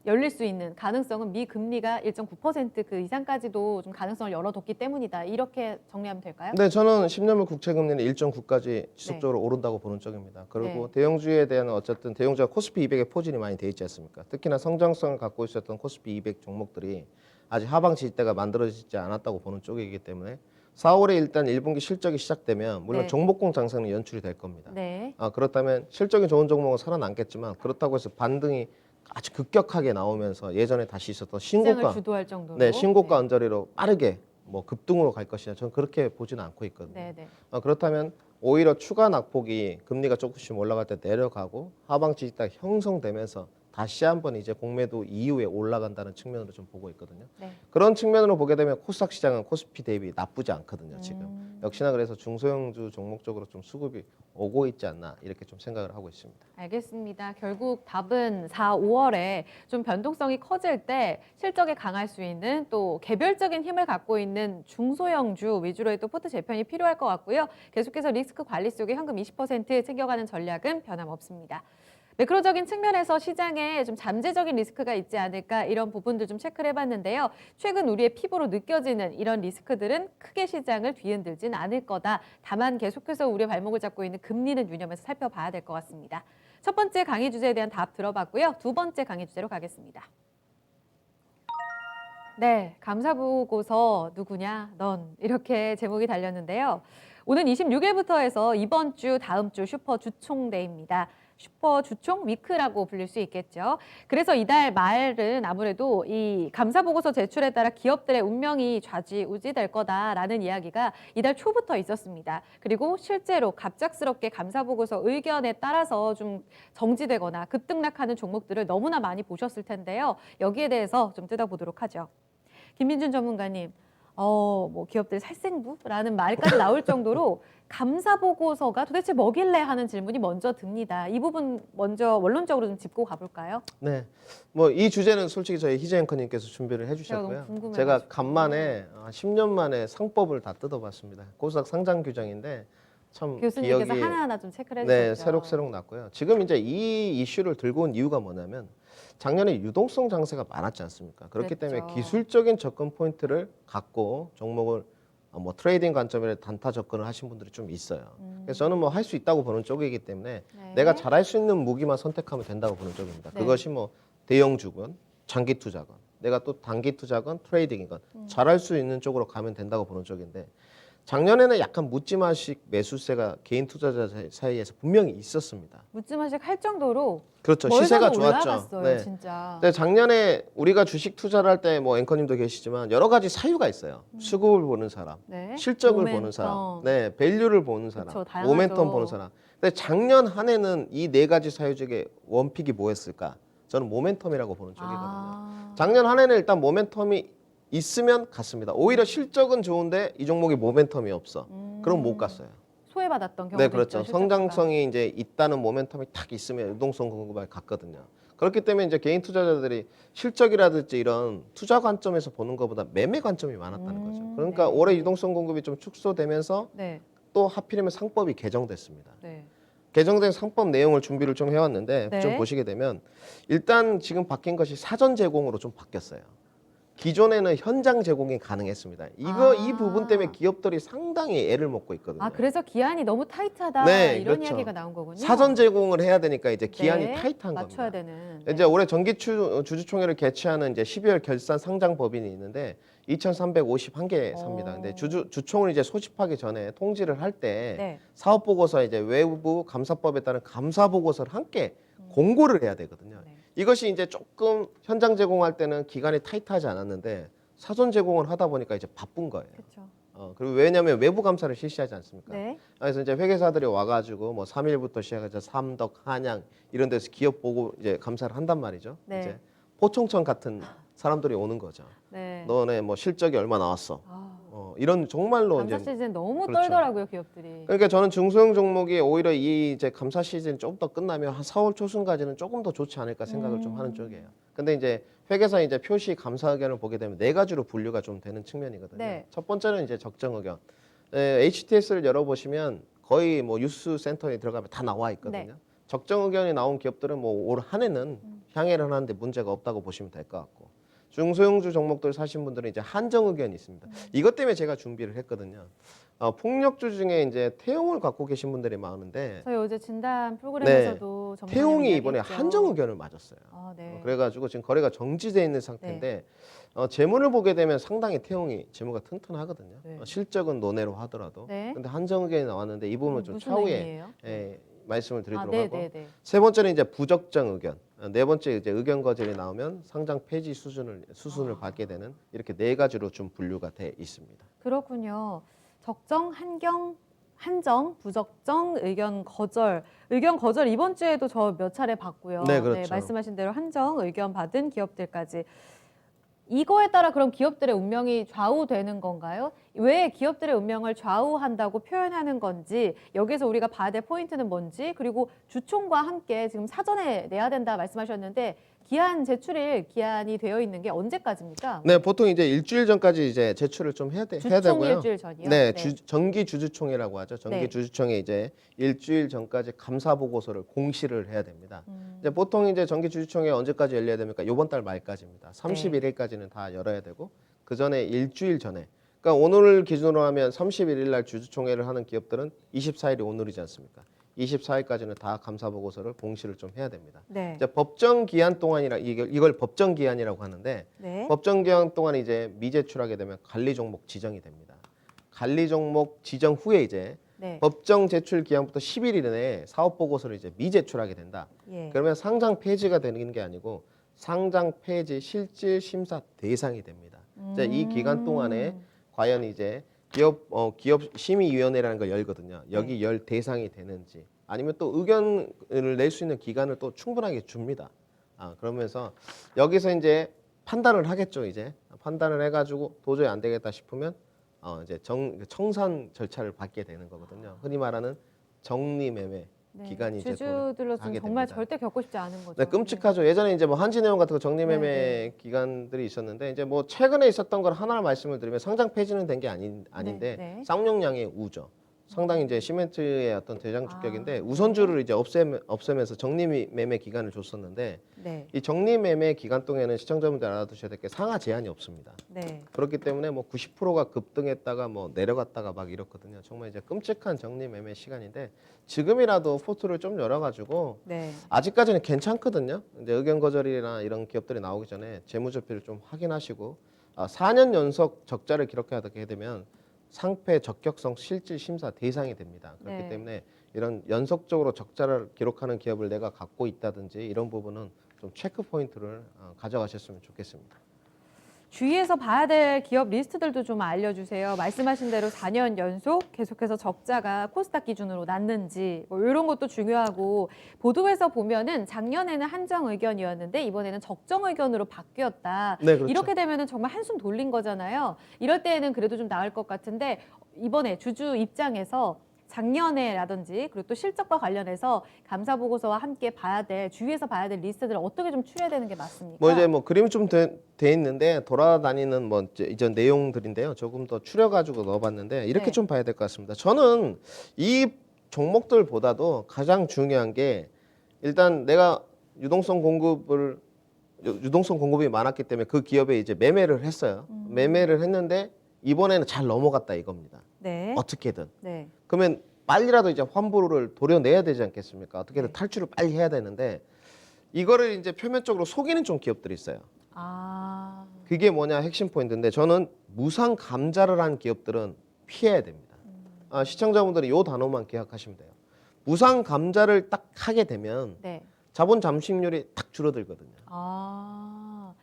열릴 수 있는 가능성은 미 금리가 1.9% 그 이상까지도 좀 가능성을 열어뒀기 때문이다. 이렇게 정리하면 될까요? 네, 저는 10년물 국채 금리는 1.9까지 지속적으로 오른다고 보는 쪽입니다. 그리고 네. 대형주에 대한 어쨌든 대형주가 코스피 200에 포진이 많이 돼 있지 않습니까? 특히나 성장성을 갖고 있었던 코스피 200 종목들이 아직 하방 지지대가 만들어지지 않았다고 보는 쪽이기 때문에 4월에 일단 1분기 실적이 시작되면 물론 네. 종목공 장세는 연출이 될 겁니다. 네. 그렇다면 실적이 좋은 종목은 살아남겠지만 그렇다고 해서 반등이 아주 급격하게 나오면서 예전에 다시 있었던 시장을 신고가 주도할 정도로. 네, 신고가 언저리로 빠르게 뭐 급등으로 갈 것이냐 저는 그렇게 보지는 않고 있거든요. 네, 네. 그렇다면 오히려 추가 낙폭이 금리가 조금씩 올라갈 때 내려가고 하방 지지대가 형성되면서 다시 한번 이제 공매도 이후에 올라간다는 측면으로 좀 보고 있거든요. 네. 그런 측면으로 보게 되면 코스닥 시장은 코스피 대비 나쁘지 않거든요. 지금 음. 역시나 그래서 중소형주 종목 쪽으로 좀 수급이 오고 있지 않나 이렇게 좀 생각을 하고 있습니다. 알겠습니다. 결국 답은 4, 5월에 좀 변동성이 커질 때 실적에 강할 수 있는 또 개별적인 힘을 갖고 있는 중소형주 위주로의 또 포트 재편이 필요할 것 같고요. 계속해서 리스크 관리 속에 현금 20% 챙겨가는 전략은 변함없습니다. 매크로적인 측면에서 시장에 좀 잠재적인 리스크가 있지 않을까 이런 부분들 좀 체크를 해봤는데요. 최근 우리의 피부로 느껴지는 이런 리스크들은 크게 시장을 뒤흔들진 않을 거다. 다만 계속해서 우리의 발목을 잡고 있는 금리는 유념해서 살펴봐야 될 것 같습니다. 첫 번째 강의 주제에 대한 답 들어봤고요. 두 번째 강의 주제로 가겠습니다. 네, 감사보고서 누구냐 넌 이렇게 제목이 달렸는데요. 오는 26일부터 해서 이번 주 다음 주 슈퍼 주총대입니다. 슈퍼 주총 위크라고 불릴 수 있겠죠. 그래서 이달 말은 아무래도 이 감사 보고서 제출에 따라 기업들의 운명이 좌지우지될 거다라는 이야기가 이달 초부터 있었습니다. 그리고 실제로 갑작스럽게 감사 보고서 의견에 따라서 좀 정지되거나 급등락하는 종목들을 너무나 많이 보셨을 텐데요. 여기에 대해서 좀 뜯어보도록 하죠. 김민준 전문가님, 뭐 기업들 살생부라는 말까지 나올 정도로 감사 보고서가 도대체 뭐길래 하는 질문이 먼저 듭니다. 이 부분 먼저 원론적으로 좀 짚고 가볼까요? 네, 뭐 이 주제는 솔직히 저희 희재 앵커님께서 준비를 제가 해주셨고요. 너무 궁금해가지고. 제가 간만에 10년 만에 상법을 다 뜯어봤습니다. 코스닥 상장 규정인데 참 교수님께서 기억이 하나하나 좀 체크를 네, 해주셨죠. 새록새록 났고요. 지금 이제 이 이슈를 들고 온 이유가 뭐냐면 작년에 유동성 장세가 많았지 않습니까? 그렇기 그랬죠. 때문에 기술적인 접근 포인트를 갖고 종목을 뭐 트레이딩 관점에 단타 접근을 하신 분들이 좀 있어요. 그래서 저는 뭐 할 수 있다고 보는 쪽이기 때문에 네. 내가 잘할 수 있는 무기만 선택하면 된다고 보는 쪽입니다. 네. 그것이 뭐 대형주건 장기 투자건 내가 또 단기 투자건 트레이딩이건 잘할 수 있는 쪽으로 가면 된다고 보는 쪽인데 작년에는 약간 묻지마식 매수세가 개인 투자자 사이에서 분명히 있었습니다. 묻지마식 할 정도로 그렇죠. 시세가 좋았죠. 올라갔어요, 네. 진짜. 근데 작년에 우리가 주식 투자를 할 때 뭐 앵커님도 계시지만 여러 가지 사유가 있어요. 수급을 보는 사람, 네. 실적을 모멘텀. 보는 사람, 네, 밸류를 보는 사람, 그쵸, 다양하죠. 모멘텀 보는 사람. 근데 작년 한 해는 이 네 가지 사유 중에 원픽이 뭐였을까? 저는 모멘텀이라고 보는 쪽이거든요. 작년 한 해는 일단 모멘텀이 있으면 갔습니다. 오히려 실적은 좋은데 이 종목이 모멘텀이 없어. 그럼 못 갔어요. 소외받았던 경우도 네, 그렇죠. 있죠. 실적주가. 성장성이 이제 있다는 모멘텀이 딱 있으면 유동성 공급에 갔거든요. 그렇기 때문에 이제 개인 투자자들이 실적이라든지 이런 투자 관점에서 보는 것보다 매매 관점이 많았다는 거죠. 그러니까 네. 올해 유동성 공급이 좀 축소되면서 네, 또 하필이면 상법이 개정됐습니다. 네. 개정된 상법 내용을 준비를 좀 해왔는데 네. 좀 보시게 되면 일단 지금 바뀐 것이 사전 제공으로 좀 바뀌었어요. 기존에는 현장 제공이 가능했습니다. 이 부분 때문에 기업들이 상당히 애를 먹고 있거든요. 그래서 기한이 너무 타이트하다 네, 이런 그렇죠. 이야기가 나온 거군요. 사전 제공을 해야 되니까 이제 기한이 네, 타이트한 맞춰야 겁니다. 되는. 이제 올해 정기 주주총회를 개최하는 이제 12월 결산 상장 법인이 있는데 2,351개 삽니다. 근데 주총을 이제 소집하기 전에 통지를 할 때 네. 사업 보고서 이제 외부 감사법에 따른 감사 보고서를 함께 공고를 해야 되거든요. 네. 이것이 이제 조금 현장 제공할 때는 기간이 타이트하지 않았는데 사전 제공을 하다 보니까 이제 바쁜 거예요. 그렇죠. 그리고 왜냐하면 외부 감사를 실시하지 않습니까? 네. 그래서 이제 회계사들이 와가지고 뭐 3일부터 시작해서 삼덕, 한양 이런 데서 기업 보고 이제 감사를 한단 말이죠. 네. 이제 포청천 같은 사람들이 오는 거죠. 네. 너네 뭐 실적이 얼마 나왔어? 아, 이런 정말로 감사 이제 시즌 너무 그렇죠. 떨더라고요, 기업들이. 그러니까 저는 중소형 종목이 오히려 이 이제 감사 시즌 좀 더 끝나면 한 4월 초순까지는 조금 더 좋지 않을까 생각을 좀 하는 쪽이에요. 근데 이제 회계사 이제 표시 감사 의견을 보게 되면 네 가지로 분류가 좀 되는 측면이거든요. 네. 첫 번째는 이제 적정 의견. HTS를 열어보시면 거의 뭐 뉴스 센터에 들어가면 다 나와 있거든요. 네. 적정 의견이 나온 기업들은 뭐 올 한 해는 향해를 하는데 문제가 없다고 보시면 될 것 같고. 중소형주 종목들 사신 분들은 이제 한정 의견이 있습니다. 이것 때문에 제가 준비를 했거든요. 폭력주 중에 이제 태용을 갖고 계신 분들이 많은데 저희 어제 진단 프로그램에서도 정리하는 태용이 이번에 이야기했죠. 한정 의견을 맞았어요. 아, 네. 그래가지고 지금 거래가 정지돼 있는 상태인데 재물을 보게 되면 상당히 태용이 재무가 튼튼하거든요. 네. 실적은 논외로 하더라도. 네. 근데 한정 의견이 나왔는데 이 부분은 좀 무슨 차후에 의미예요? 말씀을 드리도록 네, 하고. 네, 네. 세 번째는 이제 부적정 의견. 네 번째 이제 의견 거절이 나오면 상장 폐지 수순을 받게 되는 이렇게 네 가지로 좀 분류가 돼 있습니다. 그렇군요. 적정, 한정, 부적정, 의견 거절. 의견 거절 이번 주에도 저 몇 차례 봤고요. 네, 그렇죠. 말씀하신 대로 한정, 의견 받은 기업들까지. 이거에 따라 그럼 기업들의 운명이 좌우되는 건가요? 왜 기업들의 운명을 좌우한다고 표현하는 건지, 여기서 우리가 봐야 될 포인트는 뭔지, 그리고 주총과 함께 지금 사전에 내야 된다 말씀하셨는데 기한 제출일 기한이 되어 있는 게 언제까지입니까? 네, 보통 이제 일주일 전까지 이제 제출을 좀 해야 주총 되고요. 일주일 전이요? 네, 정기 주주총회라고 하죠. 정기 네. 주주총회 이제 일주일 전까지 감사 보고서를 공시를 해야 됩니다. 이제 보통 이제 정기 주주총회 언제까지 열려야 됩니까? 이번 달 말까지입니다. 31일까지는 다 열어야 되고 그 전에 일주일 전에. 그러니까 오늘 기준으로 하면 31일 날 주주총회를 하는 기업들은 24일이 오늘이지 않습니까? 24일까지는 다 감사 보고서를 공시를 좀 해야 됩니다. 네. 이제 법정 기한 동안이라 이걸 법정 기한이라고 하는데 네. 법정 기한 동안 이제 미제출하게 되면 관리 종목 지정이 됩니다. 관리 종목 지정 후에 이제 네. 법정 제출 기한부터 11일 내에 사업 보고서를 이제 미제출하게 된다. 예. 그러면 상장 폐지가 되는 게 아니고 상장 폐지 실질 심사 대상이 됩니다. 이제 이 기간 동안에 과연 이제 기업 심의위원회라는 걸 열거든요. 여기 열 대상이 되는지 아니면 또 의견을 낼 수 있는 기간을 또 충분하게 줍니다. 그러면서 여기서 이제 판단을 하겠죠. 이제 판단을 해가지고 도저히 안 되겠다 싶으면 이제 청산 절차를 받게 되는 거거든요. 흔히 말하는 정리매매 기간이 이제 주주들로서는 하게 정말 됩니다. 절대 겪고 싶지 않은 거죠. 네, 끔찍하죠. 예전에 이제 뭐 한진해운 같은 거 정리매매 네, 기간들이 있었는데 이제 뭐 최근에 있었던 걸 하나를 말씀을 드리면 상장 폐지는 된 게 아닌데 네. 쌍용량의 우죠. 상당히 이제 시멘트의 어떤 대장 주격인데 아, 우선주를 이제 없애면서 정리매매 기간을 줬었는데 네. 이 정리매매 기간 동에는 시청자분들 알아두셔야 될 게 상하 제한이 없습니다. 네. 그렇기 때문에 뭐 90%가 급등했다가 뭐 내려갔다가 막 이렇거든요. 정말 이제 끔찍한 정리매매 시간인데 지금이라도 포트를 좀 열어가지고 네. 아직까지는 괜찮거든요. 이제 의견 거절이나 이런 기업들이 나오기 전에 재무제표를 좀 확인하시고 4년 연속 적자를 기록하게 되면 상패 적격성 실질 심사 대상이 됩니다. 그렇기 네. 때문에 이런 연속적으로 적자를 기록하는 기업을 내가 갖고 있다든지 이런 부분은 좀 체크 포인트를 가져가셨으면 좋겠습니다. 주위에서 봐야 될 기업 리스트들도 좀 알려주세요. 말씀하신 대로 4년 연속 계속해서 적자가 코스닥 기준으로 났는지 뭐 이런 것도 중요하고 보도에서 보면은 작년에는 한정 의견이었는데 이번에는 적정 의견으로 바뀌었다. 네, 그렇죠. 이렇게 되면은 정말 한숨 돌린 거잖아요. 이럴 때에는 그래도 좀 나을 것 같은데 이번에 주주 입장에서 작년에라든지 그리고 또 실적과 관련해서 감사 보고서와 함께 주위에서 봐야 될 리스트들을 어떻게 좀 추려야 되는 게 맞습니까? 뭐 이제 뭐 그림이 좀 돼 있는데 돌아다니는 뭐 이전 내용들인데요. 조금 더 추려가지고 넣어봤는데 이렇게 네. 좀 봐야 될 것 같습니다. 저는 이 종목들보다도 가장 중요한 게 일단 내가 유동성 공급이 많았기 때문에 그 기업에 이제 매매를 했어요. 매매를 했는데 이번에는 잘 넘어갔다 이겁니다. 네. 어떻게든. 네. 그러면 빨리라도 이제 환불을 도려내야 되지 않겠습니까? 어떻게든 네. 탈출을 빨리 해야 되는데 이거를 이제 표면적으로 속이는 좀 기업들이 있어요. 그게 뭐냐 핵심 포인트인데 저는 무상 감자를 한 기업들은 피해야 됩니다. 시청자분들이 이 단어만 기억하시면 돼요. 무상 감자를 딱 하게 되면 네. 자본 잠식률이 딱 줄어들거든요. 아.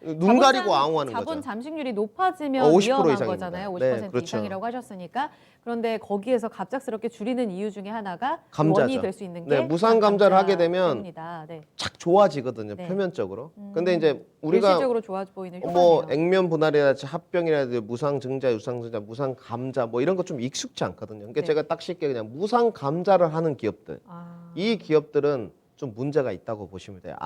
눈 가리고 아웅하는 자본 거죠. 잠식률이 높아지면 50% 위험한 이상입니다. 거잖아요. 50% 네, 그렇죠. 이상이라고 하셨으니까. 그런데 거기에서 갑작스럽게 줄이는 이유 중에 하나가 감자죠. 원인이 될 수 있는 게 네, 무상 감자를 하게 되면 때문이다. 네. 착 좋아지거든요. 네. 표면적으로. 근데 이제 우리가 일시적으로 좋아 보이는 효과네요. 뭐 액면 분할이라든지 합병이라든지 무상 증자, 유상 증자, 무상 감자 뭐 이런 거 좀 익숙치 않거든요. 그러니까 네. 제가 딱 쉽게 그냥 무상 감자를 하는 기업들. 아. 이 기업들은 좀 문제가 있다고 보시면 돼요.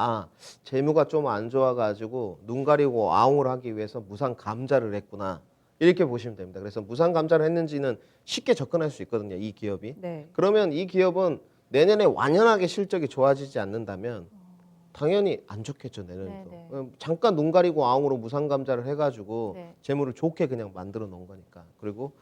재무가 좀 안 좋아가지고 눈 가리고 아웅을 하기 위해서 무상 감자를 했구나. 이렇게 보시면 됩니다. 그래서 무상 감자를 했는지는 쉽게 접근할 수 있거든요. 이 기업이. 네. 그러면 이 기업은 내년에 완연하게 실적이 좋아지지 않는다면 당연히 안 좋겠죠. 내년에도. 네네. 잠깐 눈 가리고 아웅으로 무상 감자를 해가지고 네. 재무를 좋게 그냥 만들어 놓은 거니까. 그리고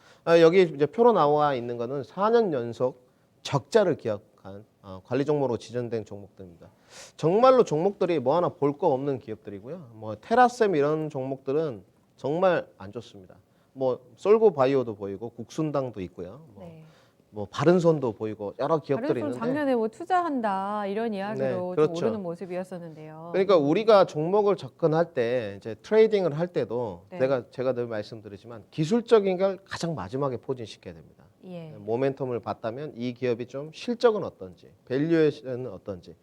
여기 이제 표로 나와 있는 거는 4년 연속 적자를 기록한 관리 종목으로 지정된 종목들입니다. 정말로 종목들이 뭐 하나 볼 거 없는 기업들이고요. 뭐 테라셈 이런 종목들은 정말 안 좋습니다. 뭐 솔고 바이오도 보이고 국순당도 있고요. 네. 뭐 바른손도 보이고 여러 기업들이 그래서 있는데 작년에 뭐 투자한다 이런 이야기로 네, 좀 그렇죠. 오르는 모습이었었는데요. 그러니까 우리가 종목을 접근할 때 이제 트레이딩을 할 때도 네. 제가 늘 말씀드리지만 기술적인 걸 가장 마지막에 포진시켜야 됩니다. 예. 모멘텀을 봤다면 이 기업이 좀 실적은 어떤지, 밸류에이션은 어떤지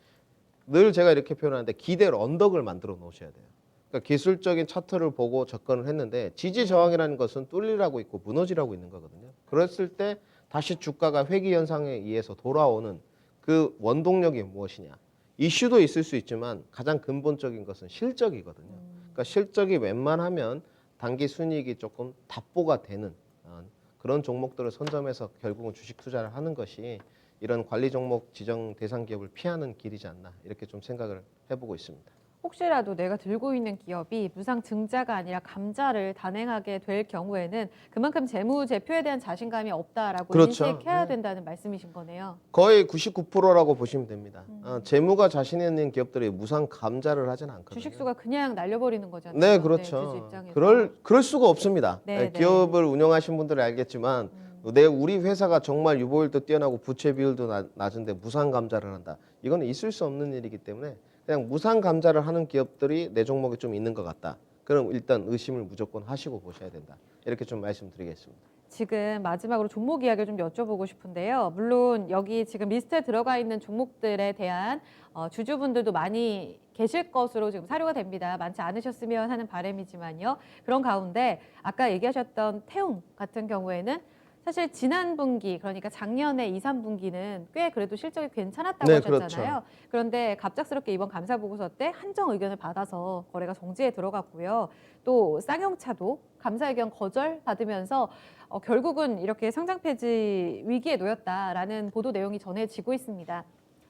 늘 제가 이렇게 표현하는데 기대를 언덕을 만들어 놓으셔야 돼요. 그러니까 기술적인 차트를 보고 접근을 했는데 지지 저항이라는 것은 뚫리라고 있고 무너지라고 있는 거거든요. 그랬을 때 다시 주가가 회귀 현상에 의해서 돌아오는 그 원동력이 무엇이냐? 이슈도 있을 수 있지만 가장 근본적인 것은 실적이거든요. 그러니까 실적이 웬만하면 단기 순이익이 조금 답보가 되는 그런 종목들을 선점해서 결국은 주식 투자를 하는 것이 이런 관리 종목 지정 대상 기업을 피하는 길이지 않나 이렇게 좀 생각을 해보고 있습니다. 혹시라도 내가 들고 있는 기업이 무상 증자가 아니라 감자를 단행하게 될 경우에는 그만큼 재무 제표에 대한 자신감이 없다라고 그렇죠. 인식해야 네. 된다는 말씀이신 거네요. 거의 99%라고 보시면 됩니다. 재무가 자신 있는 기업들이 무상 감자를 하진 않거든요. 주식수가 그냥 날려버리는 거잖아요. 네, 주주 그렇죠. 입장에서. 그럴 수가 없습니다. 네, 기업을 운영하신 분들은 알겠지만 우리 회사가 정말 유보율도 뛰어나고 부채 비율도 낮은데 무상 감자를 한다. 이거는 있을 수 없는 일이기 때문에 그냥 무상 감자를 하는 기업들이 내 종목에 좀 있는 것 같다. 그럼 일단 의심을 무조건 하시고 보셔야 된다. 이렇게 좀 말씀드리겠습니다. 지금 마지막으로 종목 이야기를 좀 여쭤보고 싶은데요. 물론 여기 지금 리스트에 들어가 있는 종목들에 대한 주주분들도 많이 계실 것으로 지금 사료가 됩니다. 많지 않으셨으면 하는 바람이지만요. 그런 가운데 아까 얘기하셨던 태웅 같은 경우에는 사실 지난 분기 그러니까 작년에 2, 3분기는 꽤 그래도 실적이 괜찮았다고 네, 하셨잖아요. 그렇죠. 그런데 갑작스럽게 이번 감사 보고서 때 한정 의견을 받아서 거래가 정지에 들어갔고요. 또 쌍용차도 감사 의견 거절 받으면서 결국은 이렇게 상장 폐지 위기에 놓였다라는 보도 내용이 전해지고 있습니다.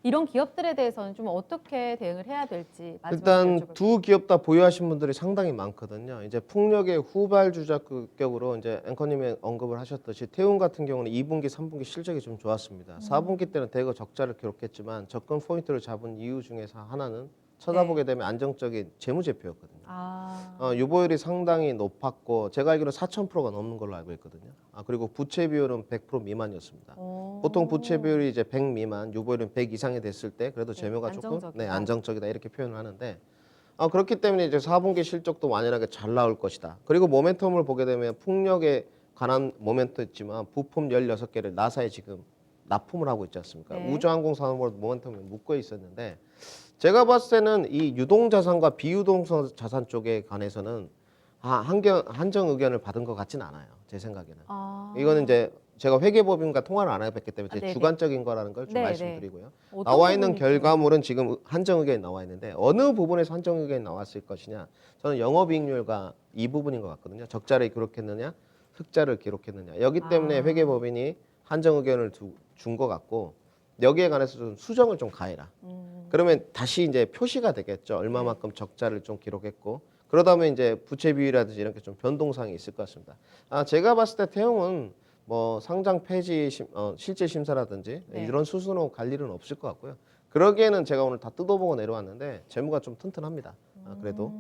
이런 기업들에 대해서는 좀 어떻게 대응을 해야 될지 마지막으로 일단 여쭤볼게요. 두 기업 다 보유하신 분들이 상당히 많거든요. 이제 풍력의 후발주자격으로 이제 앵커님이 언급을 하셨듯이 태웅 같은 경우는 2분기, 3분기 실적이 좀 좋았습니다. 4분기 때는 대거 적자를 기록했지만 접근 포인트를 잡은 이유 중에서 하나는 쳐다보게 되면 안정적인 재무제표였거든요. 유보율이 상당히 높았고 제가 알기로는 4,000%가 넘는 걸로 알고 있거든요. 그리고 부채 비율은 100% 미만이었습니다. 보통 부채 비율이 이제 100 미만, 유보율은 100 이상이 됐을 때 그래도 네, 재무가 조금 안정적이다. 안정적이다 이렇게 표현을 하는데 그렇기 때문에 이제 4분기 실적도 완연하게 잘 나올 것이다. 그리고 모멘텀을 보게 되면 풍력에 관한 모멘텀 있지만 부품 16개를 나사에 지금 납품을 하고 있지 않습니까? 네. 우주항공 산업으로 모멘텀이 묶어 있었는데 제가 봤을 때는 이 유동자산과 비유동자산 쪽에 관해서는 한정 의견을 받은 것 같지는 않아요. 제 생각에는. 이거는 이제 제가 회계법인과 통화를 안 해봤기 때문에 제 네네. 주관적인 거라는 걸 좀 네네. 말씀드리고요. 어떤 나와 있는 부분이 결과물은 지금 한정 의견이 나와 있는데 어느 부분에서 한정 의견이 나왔을 것이냐. 저는 영업이익률과 이 부분인 것 같거든요. 적자를 기록했느냐, 흑자를 기록했느냐. 여기 때문에 회계법인이 한정 의견을 준 것 같고 여기에 관해서 좀 수정을 좀 가해라. 그러면 다시 이제 표시가 되겠죠. 얼마만큼 적자를 좀 기록했고 그러다 보면 이제 부채 비율이라든지 이런 게 좀 변동사항이 있을 것 같습니다. 제가 봤을 때 태용은 뭐 상장 폐지 실질 심사라든지 네. 이런 수순으로 갈 일은 없을 것 같고요. 그러기에는 제가 오늘 다 뜯어보고 내려왔는데 재무가 좀 튼튼합니다. 그래도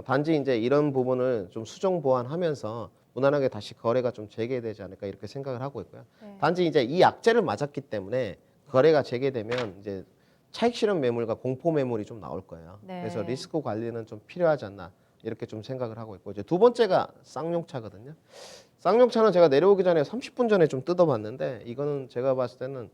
단지 이제 이런 부분을 좀 수정 보완하면서 무난하게 다시 거래가 좀 재개되지 않을까 이렇게 생각을 하고 있고요. 네. 단지 이제 이 약재를 맞았기 때문에 거래가 재개되면 이제 차익 실현 매물과 공포 매물이 좀 나올 거예요. 네. 그래서 리스크 관리는 좀 필요하지 않나 이렇게 좀 생각을 하고 있고 이제 두 번째가 쌍용차거든요. 쌍용차는 제가 내려오기 전에 30분 전에 좀 뜯어봤는데 이거는 제가 봤을 때는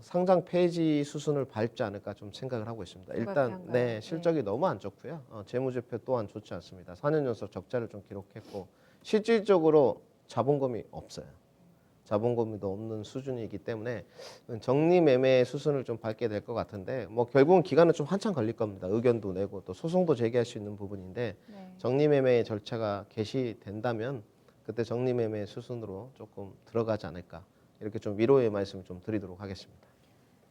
상장 폐지 수순을 밟지 않을까 좀 생각을 하고 있습니다. 일단 불가피한가요? 네 실적이 너무 안 좋고요. 재무제표 또한 좋지 않습니다. 4년 연속 적자를 좀 기록했고 실질적으로 자본금이 없어요. 자본금도 없는 수준이기 때문에 정리 매매 수순을 좀 밟게 될 것 같은데 뭐 결국은 기간은 좀 한참 걸릴 겁니다. 의견도 내고 또 소송도 제기할 수 있는 부분인데 네. 정리 매매 절차가 개시된다면 그때 정리 매매 수순으로 조금 들어가지 않을까 이렇게 좀 위로의 말씀을 좀 드리도록 하겠습니다.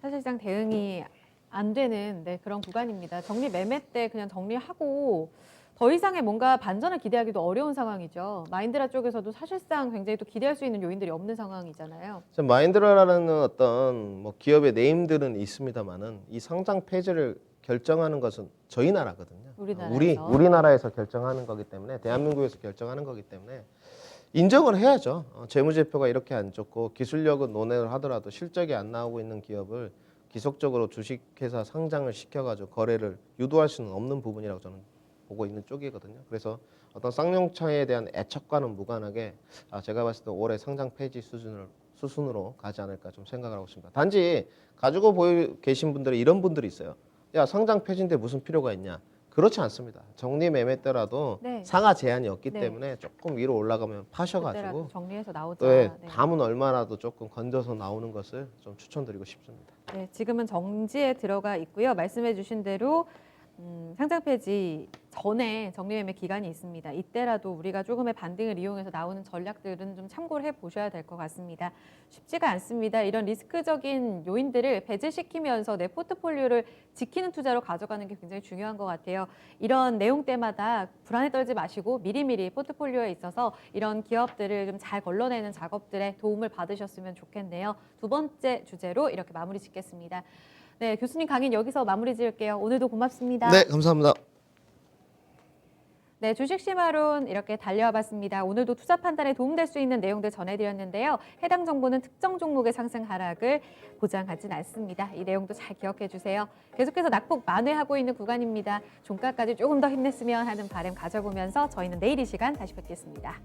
사실상 대응이 안 되는 그런 구간입니다. 정리 매매 때 그냥 정리하고 더 이상의 뭔가 반전을 기대하기도 어려운 상황이죠. 마인드라 쪽에서도 사실상 굉장히 또 기대할 수 있는 요인들이 없는 상황이잖아요. 마인드라라는 어떤 뭐 기업의 네임들은 있습니다만은 이 상장 폐지를 결정하는 것은 저희 나라거든요. 우리나라에서. 우리나라에서 결정하는 거기 때문에 대한민국에서 결정하는 거기 때문에 인정을 해야죠. 재무제표가 이렇게 안 좋고 기술력은 논의를 하더라도 실적이 안 나오고 있는 기업을 기속적으로 주식회사 상장을 시켜가지고 거래를 유도할 수는 없는 부분이라고 저는 보고 있는 쪽이거든요. 그래서 어떤 쌍용차에 대한 애착과는 무관하게 제가 봤을 때 올해 상장 폐지 수순으로 가지 않을까 좀 생각을 하고 있습니다. 단지 가지고 계신 분들이 이런 분들이 있어요. 야 상장 폐지인데 무슨 필요가 있냐? 그렇지 않습니다. 정리 매매 때라도 네. 상하 제한이 없기 네. 때문에 조금 위로 올라가면 그때라도 파셔가지고 정리해서 나오자. 또 네. 담은 얼마라도 조금 건져서 나오는 것을 좀 추천드리고 싶습니다. 네, 지금은 정지에 들어가 있고요. 말씀해주신 대로 상장 폐지 전에 정리매매 기간이 있습니다. 이때라도 우리가 조금의 반등을 이용해서 나오는 전략들은 좀 참고를 해보셔야 될 것 같습니다. 쉽지가 않습니다. 이런 리스크적인 요인들을 배제시키면서 내 포트폴리오를 지키는 투자로 가져가는 게 굉장히 중요한 것 같아요. 이런 내용 때마다 불안에 떨지 마시고 미리미리 포트폴리오에 있어서 이런 기업들을 좀 잘 걸러내는 작업들에 도움을 받으셨으면 좋겠네요. 두 번째 주제로 이렇게 마무리 짓겠습니다. 네, 교수님 강의는 여기서 마무리 지을게요. 오늘도 고맙습니다. 네, 감사합니다. 네, 주식시마론 이렇게 달려와 봤습니다. 오늘도 투자 판단에 도움될 수 있는 내용들 전해드렸는데요. 해당 정보는 특정 종목의 상승 하락을 보장하진 않습니다. 이 내용도 잘 기억해 주세요. 계속해서 낙폭 만회하고 있는 구간입니다. 종가까지 조금 더 힘냈으면 하는 바람 가져보면서 저희는 내일 이 시간 다시 뵙겠습니다.